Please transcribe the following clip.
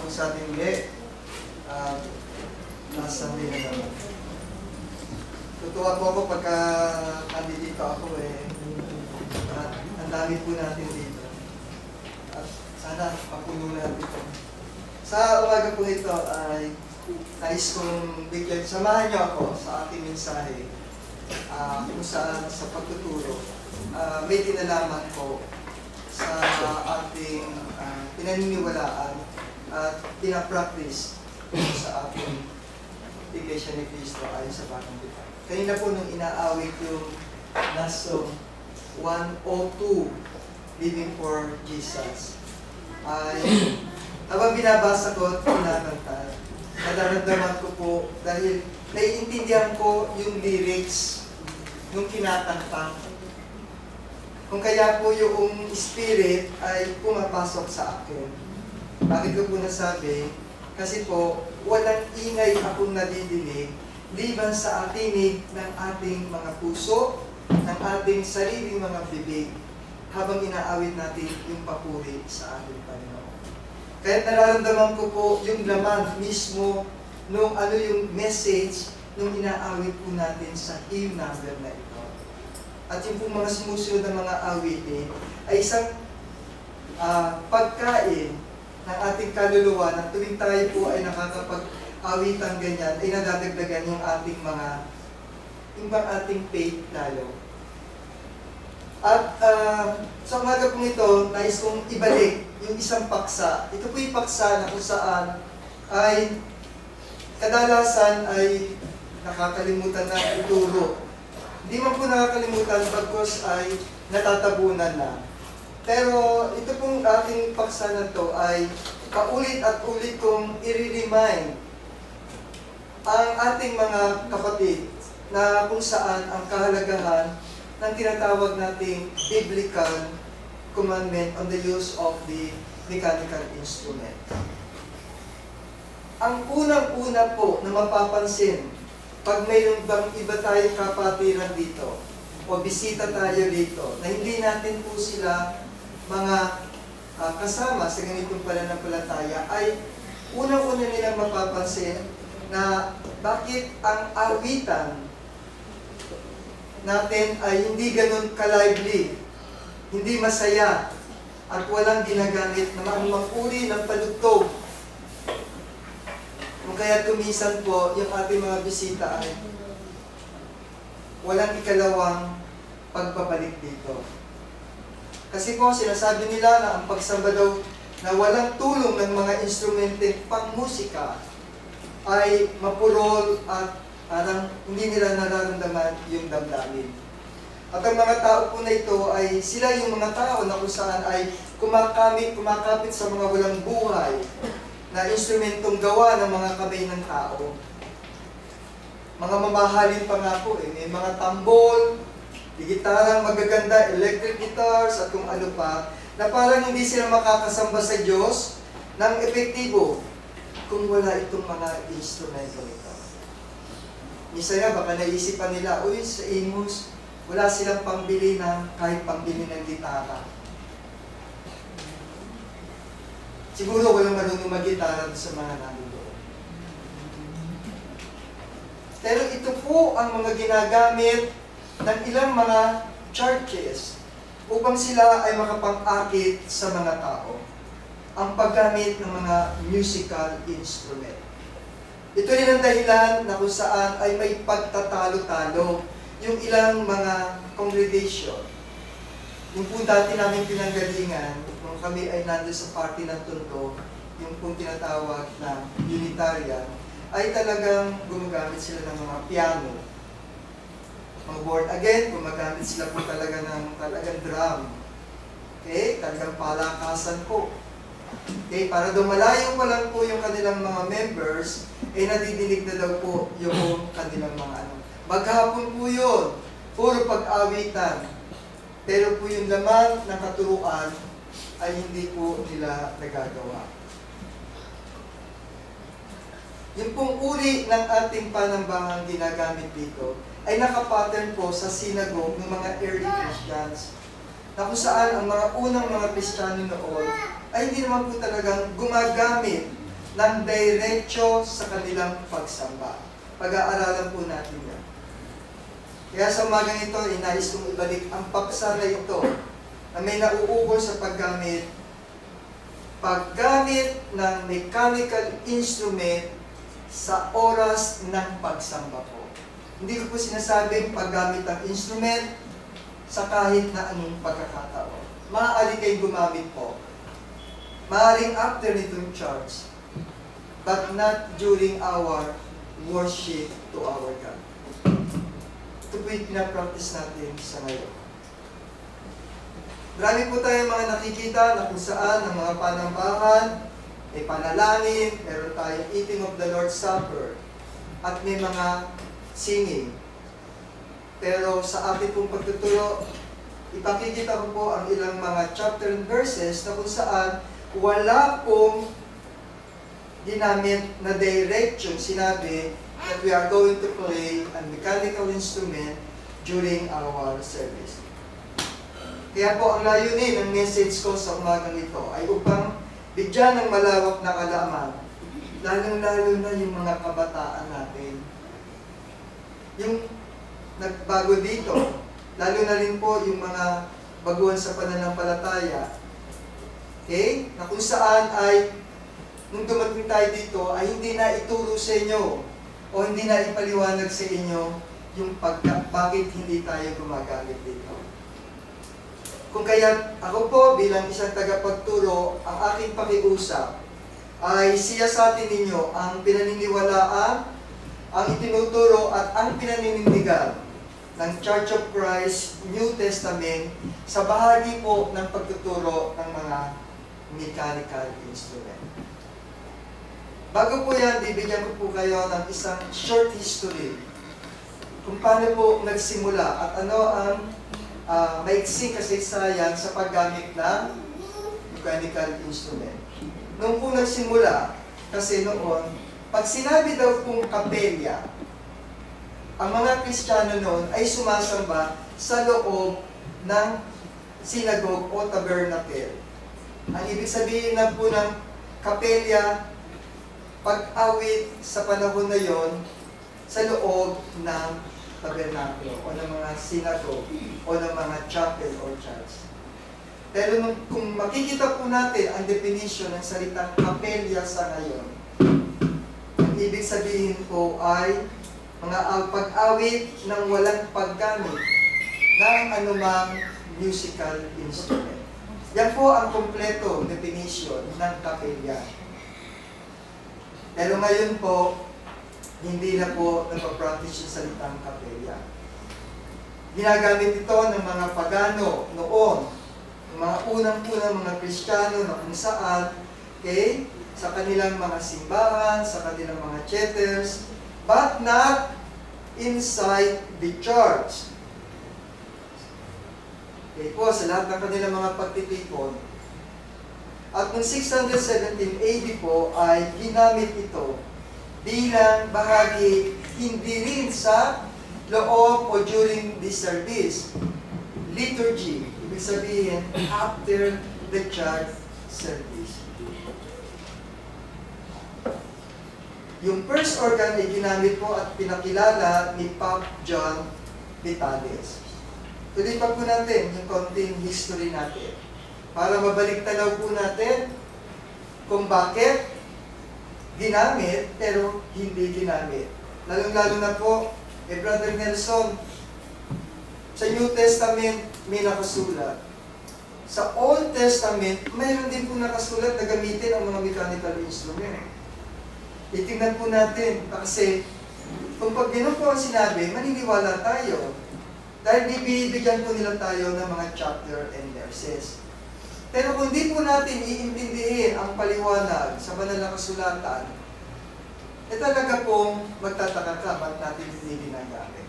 po sa ating muli. Last Sunday na naman. Tutuwa po ako pagka nandito ako ang dami po natin dito. At sana papuno natin ito. Sa umaga po ito ay nais kong bigyan, samahan niyo ako sa ating mensahe kung saan sa pagtuturo. May kinalaman ko sa ating pinaniniwalaan at pinapractice sa ating Iglesia ni Cristo ayon sa Bagong Tipan. Kanina po nung inaawit yung last song 102, Living for Jesus, ay habang binabasa ko at kinakanta, nadaramdaman ko po dahil naiintindihan ko yung lyrics nung kinakanta. Kung kaya po yung spirit ay pumapasok sa akin. Bakit ko po nasabi? Kasi po, walang ingay akong nadidinig liban sa tinig ng ating mga puso, ng ating sariling mga bibig, habang inaawit natin yung papuri sa ating Panginoon. Kaya nararamdaman ko po yung laman mismo nung ano yung message nung inaawit po natin sa hymn number na ito. At yung po mga sumusunod na mga awitin ay isang pagkain ng ating kaluluwa na tuwing tayo po ay nakakapag-awitan ganyan, ay nadadagdagan yung ating mga imbang ating faith lalo. At sa umaga pong ito, nais kong ibalik yung isang paksa. Ito po yung paksa na kung saan ay kadalasan ay nakakalimutan na ituro. Hindi man po nakakalimutan bagkos ay natatabunan na. Pero ito pong ating paksa na to ay paulit at ulit kong i-remind ang ating mga kapatid na kung saan ang kahalagahan ng tinatawag nating biblical commandment on the use of the mechanical instrument. Ang unang-una po na mapapansin pag mayroon bang iba tayong kapatiran dito o bisita tayo dito na hindi natin po sila mga kasama sa ganitong pananampalataya ay unang-una nilang mapapansin na bakit ang awitan natin ay hindi ganun ka-lively, hindi masaya, at walang ginagamit na anumang uri ng palugtog. Kung kaya tumisan po yung ating mga bisita ay walang ikalawang pagbabalik dito. Kasi po sinasabi nila na ang pagsamba daw na walang tulong ng mga instrumente pang musika ay mapurol at parang hindi nila nararamdaman yung damdamin. At ang mga tao po na ito ay sila yung mga tao na kung saan ay kumakapit sa mga walang buhay na instrumentong gawa ng mga kamay ng tao. Mga mamahalin pa nga po may mga tambol, gitarang magaganda, electric guitars at kung ano pa, na parang hindi sila makakasamba sa Diyos ng epektibo kung wala itong mga instrumento ito. Minsan nga baka naisipan nila, uy, sa Amos, wala silang pambili ng kahit pambili ng gitara. Siguro walang marunong mag-gitara sa mga nandito. Pero ito po ang mga ginagamit ng ilang mga churches upang sila ay makapag-akit sa mga tao. Ang paggamit ng mga musical instrument. Ito rin ang dahilan na kung saan ay may pagtatalo-talo yung ilang mga congregation. Yung po dati namin pinanggalingan, nung kami ay nandun sa party ng Tondo, yung po tinatawag na Unitarian, ay talagang gumagamit sila ng mga piano. Mga born again, gumagamit sila po talaga ng talagang drum. Okay? Talagang palakasan po. Okay? Para dumalayo pa lang po yung kanilang mga members, nadidinig na daw po yung kanilang mga ano. Maghapon po yun. Puro pag-awitan. Pero po yung laman ng katuruan ay hindi po nila nagagawa. Yung pong uri ng ating panambangang ginagamit dito ay nakapattern po sa synagogue ng mga early Christians na kung saan ang mga unang mga Kristiyano noon ay hindi naman po talagang gumagamit ng diretsyo sa kanilang pagsamba. Pag-aaralan po natin yan. Kaya sa umagang ito, inais kong ibalik ang paksa na ito na may nauugol sa paggamit ng mechanical instrument sa oras ng pagsamba po. Hindi ko po sinasabing paggamit ng instrument sa kahit na anong pagkakataon. Maaari kayong gumamit po. Maaaring after nitong church, but not during our worship to our God. Ito po yung pinapractice natin sa ngayon. Marami po tayong mga nakikita na kung saan ang mga panambahan, may panalangin, meron tayong eating of the Lord's Supper, at may mga singing. Pero sa ating pong pagtuturo, ipakikita ko po ang ilang mga chapter and verses na kung saan wala pong ginamit na direction sinabi that we are going to play a mechanical instrument during our service. Kaya po ang layunin ng message ko sa umagang ito ay upang bigyan ng malawak na kaalaman, lalong-lalo na yung mga kabataan natin. Yung nagbago dito, lalo na rin po yung mga baguhan sa pananampalataya, okay? Na kung saan ay, nung dumating tayo dito, ay hindi na ituro sa inyo o hindi na ipaliwanag sa inyo yung bakit hindi tayo gumagamit dito. Kung kaya ako po bilang isang tagapagturo, ang aking pakiusap ay siyasatin ninyo ang pinaniniwalaan, ang itinuturo at ang pinaninindigan ng Church of Christ New Testament sa bahagi po ng pagtuturo ng mga mechanical instrument. Bago po yan, bibigyan ko po kayo ng isang short history kung paano po nagsimula at ano ang maiksing kasaysayan sa paggamit ng mechanical instrument. Noong po nagsimula, kasi noon, pag sinabi daw pong kapelya, ang mga Kristiyano noon ay sumasamba sa loob ng synagogue o tabernacle. Ang ibig sabihin na po ng kapelya, pag-awit sa panahon na yon sa loob ng tabernacle o ng mga synagogue o ng mga chapel or church. Pero kung makikita po natin ang definition ng salitang kapelya sa ngayon, ang ibig sabihin po ay mga pag-awit ng walang paggamit ng anumang musical instrument. Yan po ang kompleto definition ng kapelya. Pero ngayon po, hindi na po napapractice yung salitang kapelya. Ginagamit ito ng mga pagano noon, ng mga unang-unang mga Kristiyano na kung saan, okay, sa kanilang mga simbahan, sa kanilang mga chapels, but not inside the church. Okay po, sa lahat ng kanilang mga pagtitipon. At noong 617 AD po ay ginamit ito bilang bahagi hindi rin sa loob o during the service. Liturgy, ibig sabihin after the church service. Yung first organ ay ginamit po at pinakilala ni Pope John Vitalis. Tuloy pa po natin yung konting history natin para mabalik tanaw po natin kung bakit ginamit pero hindi ginamit. Lalong-lalo na po, Brother Nelson, sa New Testament may nakasulat. Sa Old Testament, mayroon din po nakasulat na gamitin ang mga mechanical instrument. Itingnan po natin, kasi kung pag gano'n po ang sinabi, maniniwala tayo. Dahil bibigyan po nila tayo ng mga chapter and verses. Pero kung di po natin iintindihin ang paliwanag sa banal na kasulatan, talaga pong magtataka ka ba't natin hindi ginagamit.